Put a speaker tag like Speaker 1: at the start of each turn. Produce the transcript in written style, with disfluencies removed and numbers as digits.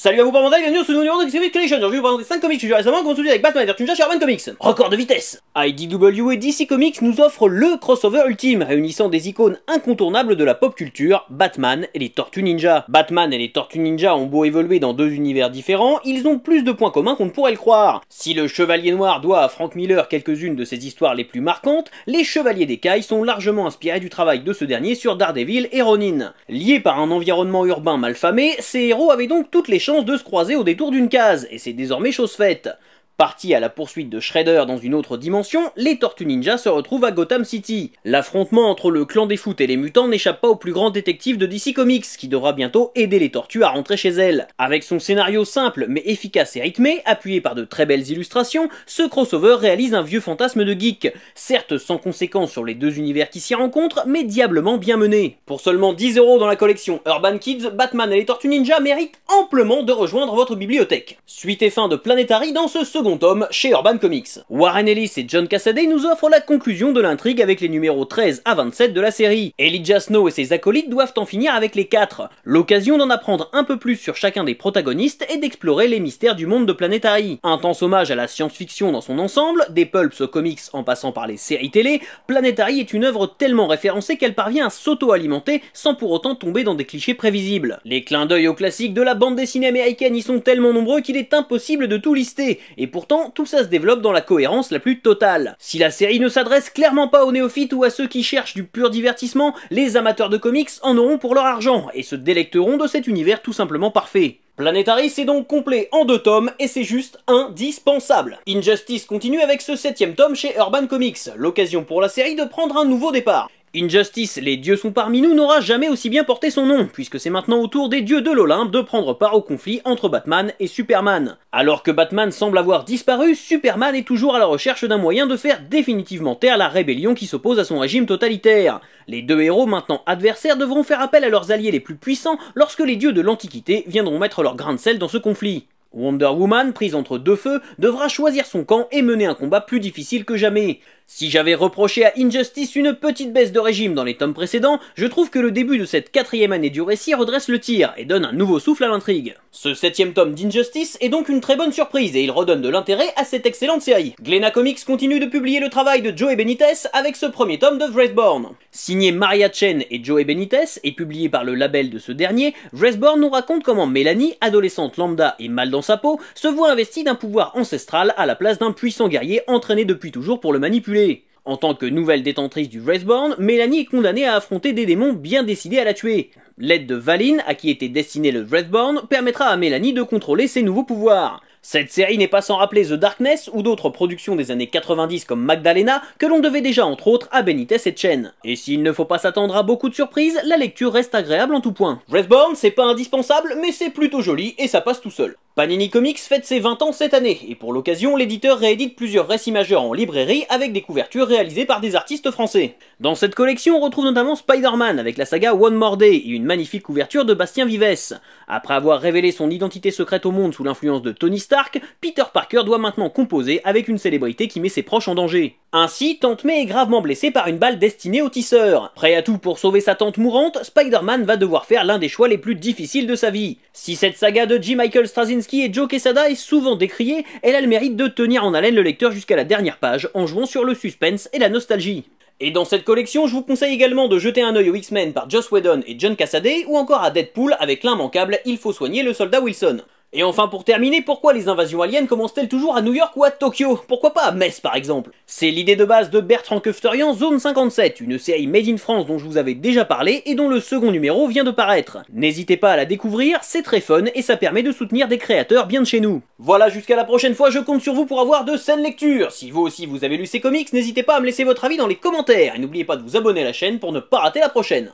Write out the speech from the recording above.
Speaker 1: Salut à vous, Parmanda, bienvenue sur ce nouveau numéro de DC Collection. Aujourd'hui, je vais vous présenter 5 comics que j'ai récemment construits avec Batman et Tortue Ninja chez Urban Comics. Record de vitesse. IDW et DC Comics nous offrent le crossover ultime, réunissant des icônes incontournables de la pop culture, Batman et les Tortues Ninja. Batman et les Tortues Ninja ont beau évoluer dans deux univers différents, ils ont plus de points communs qu'on ne pourrait le croire. Si le Chevalier Noir doit à Frank Miller quelques-unes de ses histoires les plus marquantes, les Chevaliers d'Écaille sont largement inspirés du travail de ce dernier sur Daredevil et Ronin. Liés par un environnement urbain malfamé, ces héros avaient donc toutes les chances de se croiser au détour d'une case, et c'est désormais chose faite. Partis à la poursuite de Shredder dans une autre dimension, les Tortues Ninja se retrouvent à Gotham City. L'affrontement entre le clan des foot et les mutants n'échappe pas au plus grand détective de DC Comics, qui devra bientôt aider les tortues à rentrer chez elles. Avec son scénario simple mais efficace et rythmé, appuyé par de très belles illustrations, ce crossover réalise un vieux fantasme de geek. Certes sans conséquence sur les deux univers qui s'y rencontrent, mais diablement bien mené. Pour seulement 10 € dans la collection Urban Kids, Batman et les Tortues Ninja méritent amplement de rejoindre votre bibliothèque. Suite et fin de Planetary dans ce second tome chez Urban Comics. Warren Ellis et John Cassaday nous offrent la conclusion de l'intrigue avec les numéros 13 à 27 de la série. Elijah Snow et ses acolytes doivent en finir avec les 4. L'occasion d'en apprendre un peu plus sur chacun des protagonistes et d'explorer les mystères du monde de Planetary. Intense hommage à la science-fiction dans son ensemble, des pulps aux comics en passant par les séries télé, Planetary est une œuvre tellement référencée qu'elle parvient à s'auto-alimenter sans pour autant tomber dans des clichés prévisibles. Les clins d'œil aux classiques de la bande dessinée américaine y sont tellement nombreux qu'il est impossible de tout lister, et pourtant tout ça se développe dans la cohérence la plus totale. Si la série ne s'adresse clairement pas aux néophytes ou à ceux qui cherchent du pur divertissement, les amateurs de comics en auront pour leur argent, et se délecteront de cet univers tout simplement parfait. Planetary c'est donc complet en 2 tomes et c'est juste indispensable. Injustice continue avec ce 7ème tome chez Urban Comics, l'occasion pour la série de prendre un nouveau départ. Injustice, les dieux sont parmi nous n'aura jamais aussi bien porté son nom, puisque c'est maintenant au tour des dieux de l'Olympe de prendre part au conflit entre Batman et Superman. Alors que Batman semble avoir disparu, Superman est toujours à la recherche d'un moyen de faire définitivement taire la rébellion qui s'oppose à son régime totalitaire. Les deux héros, maintenant adversaires, devront faire appel à leurs alliés les plus puissants lorsque les dieux de l'Antiquité viendront mettre leur grain de sel dans ce conflit. Wonder Woman, prise entre deux feux, devra choisir son camp et mener un combat plus difficile que jamais. Si j'avais reproché à Injustice une petite baisse de régime dans les tomes précédents, je trouve que le début de cette 4ème année du récit redresse le tir et donne un nouveau souffle à l'intrigue. Ce 7ème tome d'Injustice est donc une très bonne surprise et il redonne de l'intérêt à cette excellente série. Glénat Comics continue de publier le travail de Joey Benitez avec ce premier tome de Wraithborn. Signé Maria Chen et Joey Benitez et publié par le label de ce dernier, Wraithborn nous raconte comment Mélanie, adolescente lambda et mal dans sa peau, se voit investie d'un pouvoir ancestral à la place d'un puissant guerrier entraîné depuis toujours pour le manipuler. En tant que nouvelle détentrice du Wraithborn, Mélanie est condamnée à affronter des démons bien décidés à la tuer. L'aide de Valine, à qui était destiné le Wraithborn, permettra à Mélanie de contrôler ses nouveaux pouvoirs. Cette série n'est pas sans rappeler The Darkness ou d'autres productions des années 90 comme Magdalena que l'on devait déjà entre autres à Benitez et Chen. Et s'il ne faut pas s'attendre à beaucoup de surprises, la lecture reste agréable en tout point. Wraithborn c'est pas indispensable mais c'est plutôt joli et ça passe tout seul. Panini Comics fête ses 20 ans cette année, et pour l'occasion, l'éditeur réédite plusieurs récits majeurs en librairie avec des couvertures réalisées par des artistes français. Dans cette collection, on retrouve notamment Spider-Man avec la saga One More Day et une magnifique couverture de Bastien Vives. Après avoir révélé son identité secrète au monde sous l'influence de Tony Stark, Peter Parker doit maintenant composer avec une célébrité qui met ses proches en danger. Ainsi, Tante May est gravement blessée par une balle destinée au tisseur. Prêt à tout pour sauver sa tante mourante, Spider-Man va devoir faire l'un des choix les plus difficiles de sa vie. Si cette saga de J. Michael Straczynski et Joe Quesada est souvent décriée, elle a le mérite de tenir en haleine le lecteur jusqu'à la dernière page en jouant sur le suspense et la nostalgie. Et dans cette collection, je vous conseille également de jeter un œil aux X-Men par Joss Whedon et John Cassaday, ou encore à Deadpool avec l'immanquable Il faut soigner le soldat Wilson. Et enfin pour terminer, pourquoi les invasions aliens commencent-elles toujours à New York ou à Tokyo? Pourquoi pas à Metz par exemple? C'est l'idée de base de Bertrand Kefterian, Zone 57, une série made in France dont je vous avais déjà parlé et dont le second numéro vient de paraître. N'hésitez pas à la découvrir, c'est très fun et ça permet de soutenir des créateurs bien de chez nous. Voilà, jusqu'à la prochaine fois, je compte sur vous pour avoir de saines lectures. Si vous aussi vous avez lu ces comics, n'hésitez pas à me laisser votre avis dans les commentaires et n'oubliez pas de vous abonner à la chaîne pour ne pas rater la prochaine.